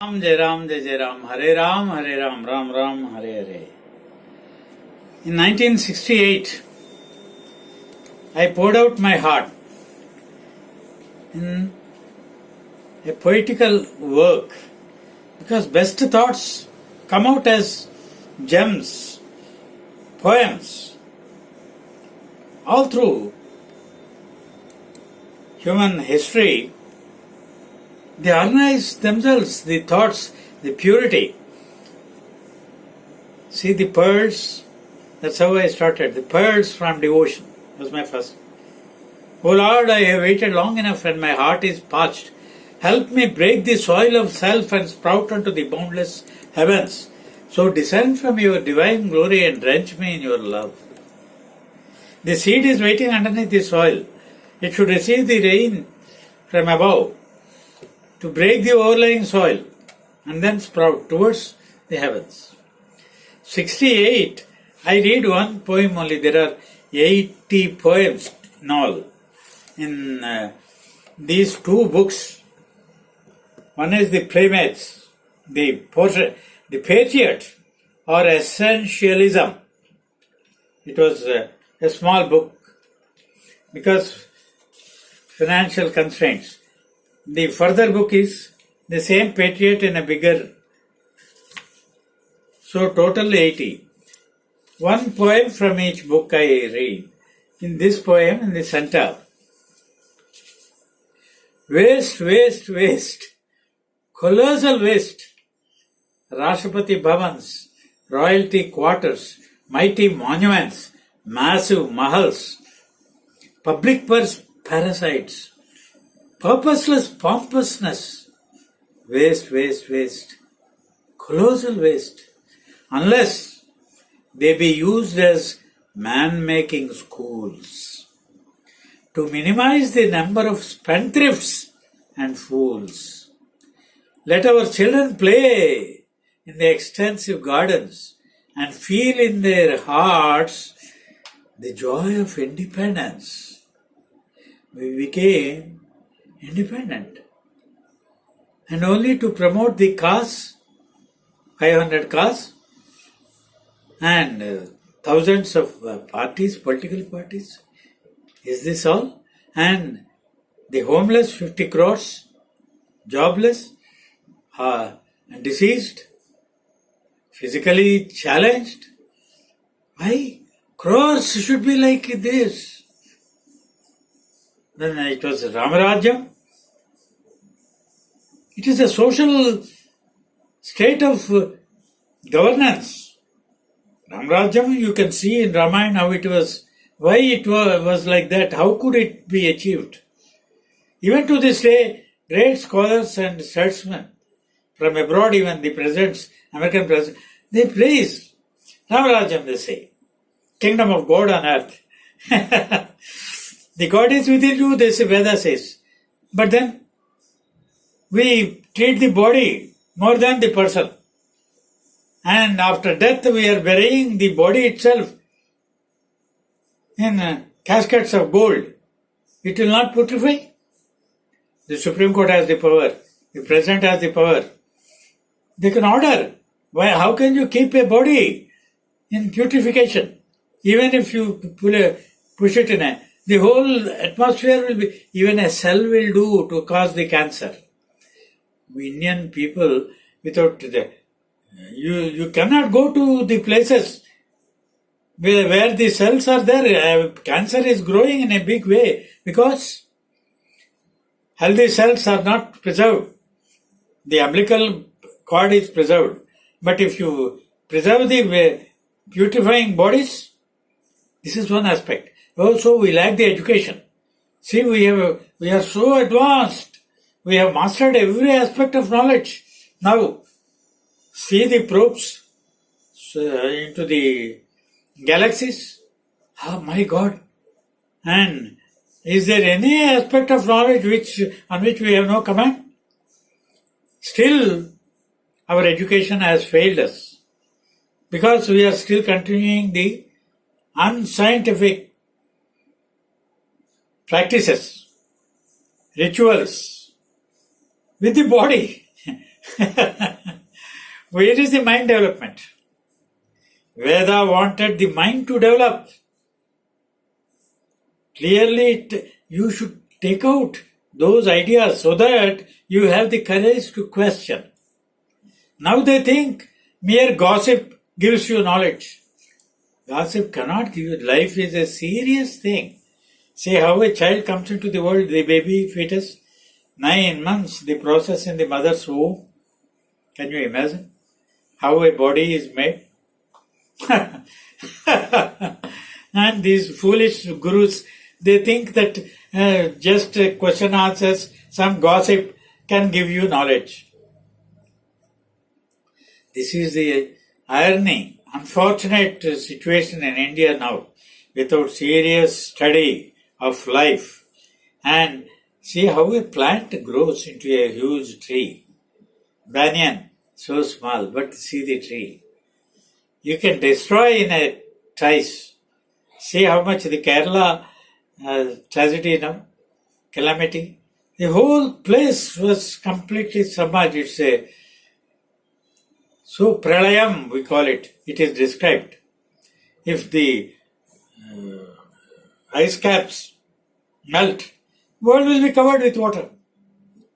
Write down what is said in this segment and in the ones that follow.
Ram Jai Ram Jai Jai Ram, Hare Ram Hare Ram, Ram Ram Hare Hare. In 1968, I poured out my heart in a poetical work because best thoughts come out as gems, poems, all through human history. They organize themselves, the thoughts, the purity. See the pearls, that's how I started. The pearls from devotion was my first. O Lord, I have waited long enough and my heart is parched. Help me break the soil of self and sprout unto the boundless heavens. So descend from your divine glory and drench me in your love. The seed is waiting underneath the soil. It should receive the rain from above to break the overlying soil and then sprout towards the heavens. 68, I read one poem only. There are 80 poems in all in these two books. One is the Playmates, the portrait, the Patriot or Essentialism. It was a small book because financial constraints. The further book is the same Patriot in a bigger. So total 80. One poem from each book I read. In this poem, in the center, waste, waste, waste, colossal waste, Rashtrapati Bhavans, royalty quarters, mighty monuments, massive mahals, public purse parasites, purposeless pompousness, waste, waste, waste, colossal waste, unless they be used as man-making schools to minimize the number of spendthrifts and fools. Let our children play in the extensive gardens and feel in their hearts the joy of independence. We became independent. And only to promote the cause, 500 cause, and thousands of parties, political parties. Is this all? And the homeless, 50 crores, jobless, and deceased, physically challenged. Why? Crores should be like this. Then it was Ramarajyam. It is a social state of governance. Ramarajyam, you can see in Ramayana how it was, why it was like that, how could it be achieved. Even to this day, great scholars and statesmen from abroad, even the presidents, American presidents, they praise Ramarajyam, they say. Kingdom of God on earth. The God is within you, this Veda says. But then, we treat the body more than the person. And after death, we are burying the body itself in caskets of gold. It will not putrefy. The Supreme Court has the power. The President has the power. They can order. Why? How can you keep a body in putrefaction? Even if you push it in the whole atmosphere will be, even a cell will do to cause the cancer. We Indian people, without you cannot go to the places where the cells are there. Cancer is growing in a big way because healthy cells are not preserved. The umbilical cord is preserved. But if you preserve the putrefying bodies, this is one aspect. Also, we lack the education. See, we are so advanced. We have mastered every aspect of knowledge. Now, see the probes into the galaxies. Oh my God. And is there any aspect of knowledge on which we have no command? Still, our education has failed us because we are still continuing the unscientific practices, rituals with the body. Where is the mind development? Veda wanted the mind to develop. Clearly, you should take out those ideas so that you have the courage to question. Now they think mere gossip gives you knowledge. Gossip cannot give you. Life is a serious thing. See how a child comes into the world, the baby fetus, 9 months, the process in the mother's womb. Can you imagine how a body is made? And these foolish gurus, they think that just question answers, some gossip can give you knowledge. This is the irony, unfortunate situation in India now, without serious study of life. And see how a plant grows into a huge tree. Banyan, so small, but see the tree. You can destroy in a trice. See how much the Kerala tragedy now, calamity. The whole place was completely submerged. It's a so pralayam we call it. It is described. If the ice caps melt, world will be covered with water.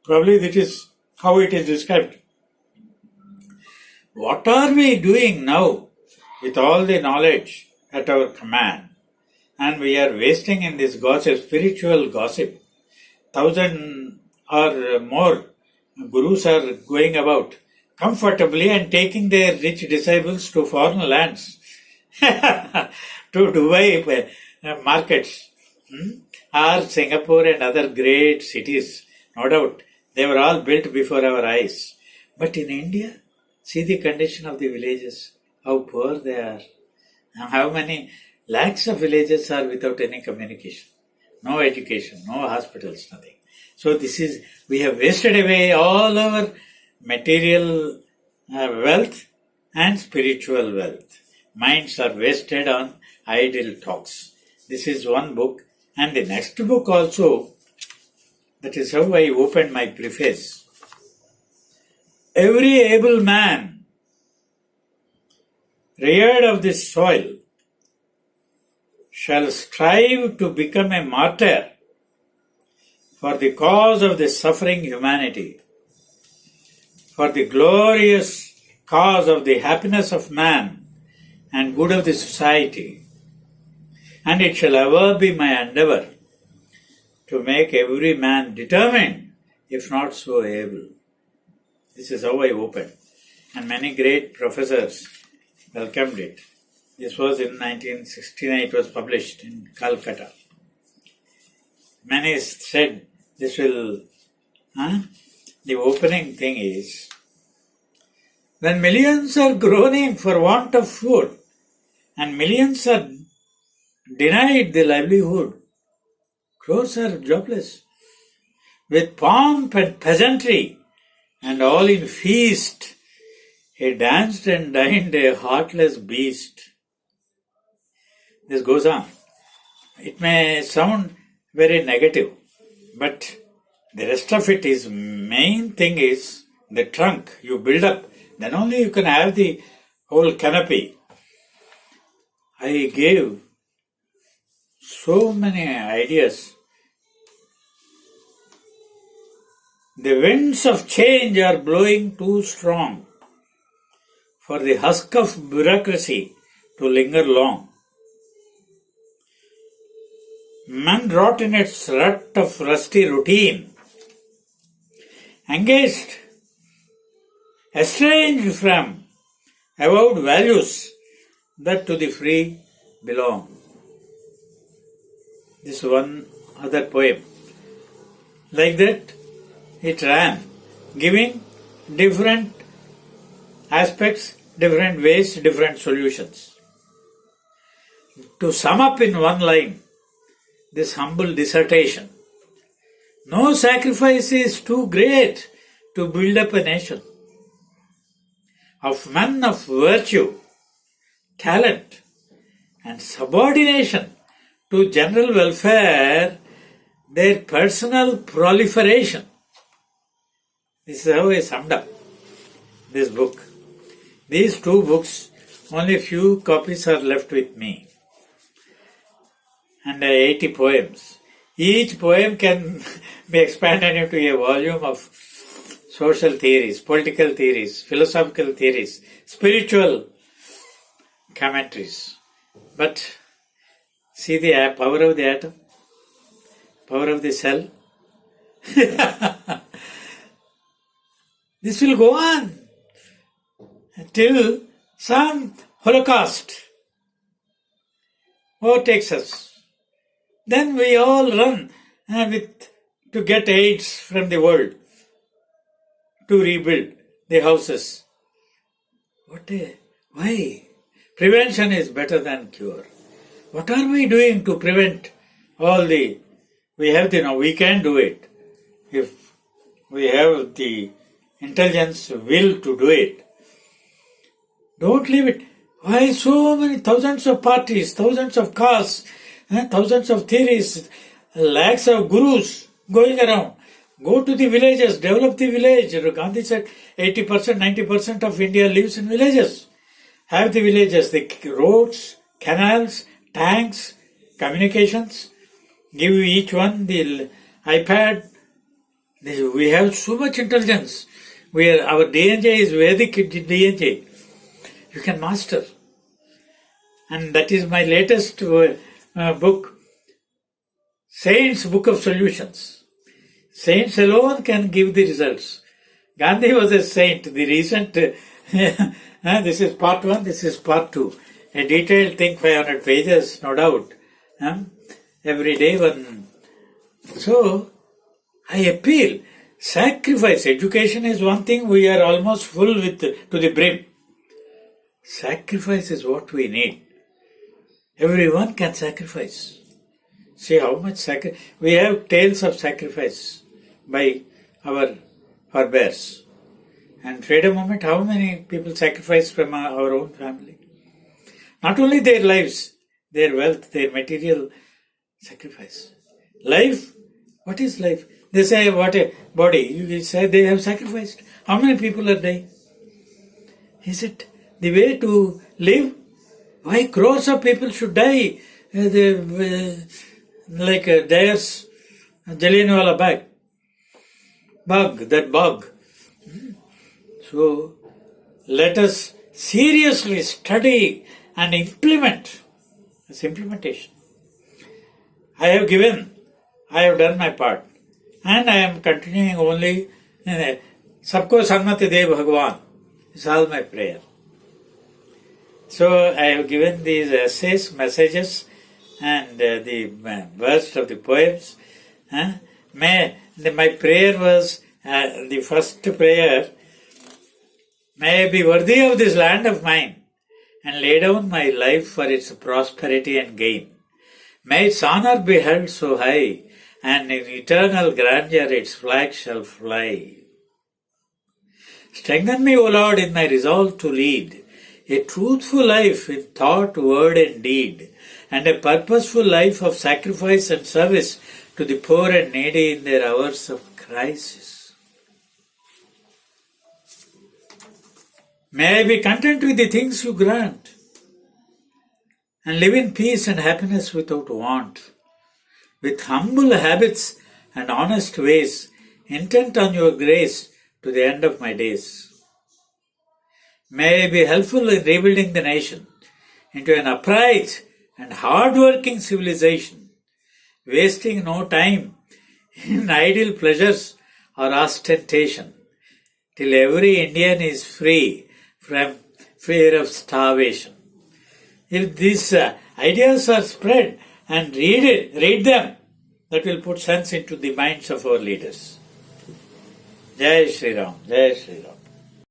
Probably that is how it is described. What are we doing now with all the knowledge at our command? And we are wasting in this gossip, spiritual gossip. 1,000 or more gurus are going about comfortably and taking their rich disciples to foreign lands, to Dubai markets, or Singapore and other great cities. No doubt, they were all built before our eyes. But in India, see the condition of the villages, how poor they are, and how many lakhs of villages are without any communication, no education, no hospitals, nothing. So we have wasted away all our material wealth and spiritual wealth. Minds are wasted on idle talks. This is one book. And the next book also, that is how I opened my preface. Every able man reared of this soil shall strive to become a martyr for the cause of the suffering humanity, for the glorious cause of the happiness of man and good of the society. And it shall ever be my endeavor to make every man determined, if not so able. This is how I opened. And many great professors welcomed it. This was in 1969, it was published in Calcutta. Many said this will, the opening thing is, when millions are groaning for want of food and millions are denied the livelihood, crores are jobless, with pomp and peasantry and all in feast, he danced and dined a heartless beast. This goes on. It may sound very negative, but the rest of it is, main thing is the trunk you build up, then only you can have the whole canopy. I gave so many ideas. The winds of change are blowing too strong for the husk of bureaucracy to linger long. Man rot in its rut of rusty routine, engaged, estranged from avowed values that to the free belong. This one other poem. Like that, it ran, giving different aspects, different ways, different solutions. To sum up in one line, this humble dissertation, no sacrifice is too great to build up a nation. Of men of virtue, talent, and subordination to general welfare, their personal proliferation. This is how I summed up. this book. These two books, only few copies are left with me. And 80 poems. Each poem can be expanded into a volume of social theories, political theories, philosophical theories, spiritual commentaries. But see the power of the atom, power of the cell. This will go on till some Holocaust overtakes us. Then we all run to get aids from the world to rebuild the houses. Why? Prevention is better than cure. What are we doing to prevent all the... we can do it. If we have the intelligence, will to do it. Don't leave it. Why so many thousands of parties, thousands of cars, thousands of theories, lakhs of gurus going around? Go to the villages, develop the village. Gandhi said 80%, 90% of India lives in villages. Have the villages, the roads, canals, tanks, communications. Give each one the iPad. We have so much intelligence. Our DNA is Vedic DNA. You can master. And that is my latest book, Saints' Book of Solutions. Saints alone can give the results. Gandhi was a saint. The recent, this is part 1, this is part 2. A detailed thing, 500 pages, no doubt. Every day one. So, I appeal, sacrifice. Education is one thing, we are almost full with to the brim. Sacrifice is what we need. Everyone can sacrifice. See how much sacrifice. We have tales of sacrifice by our forebears. And freedom movement, how many people sacrifice from our own family? Not only their lives, their wealth, their material sacrifice. Life, what is life? They say, what a body. You say they have sacrificed. How many people are dying? Is it the way to live? Why crores of people should die? Like Dyer's Jallianwala bug. So, let us seriously study and implement. It's implementation. I have done my part. And I am continuing only, Sabko Sanmati De Bhagwan. It's all my prayer. So, I have given these essays, messages, and the burst of the poems. My prayer was, the first prayer, may I be worthy of this land of mine and lay down my life for its prosperity and gain. May its honor be held so high, and in eternal grandeur its flag shall fly. Strengthen me, O Lord, in my resolve to lead a truthful life in thought, word, and deed, and a purposeful life of sacrifice and service to the poor and needy in their hours of crisis. May I be content with the things you grant, and live in peace and happiness without want, with humble habits and honest ways, intent on your grace to the end of my days. May I be helpful in rebuilding the nation into an upright and hard-working civilization, wasting no time in idle pleasures or ostentation, till every Indian is free from fear of starvation. If these ideas are spread and read them, that will put sense into the minds of our leaders. Jai Shri Ram, Jai Shri Ram.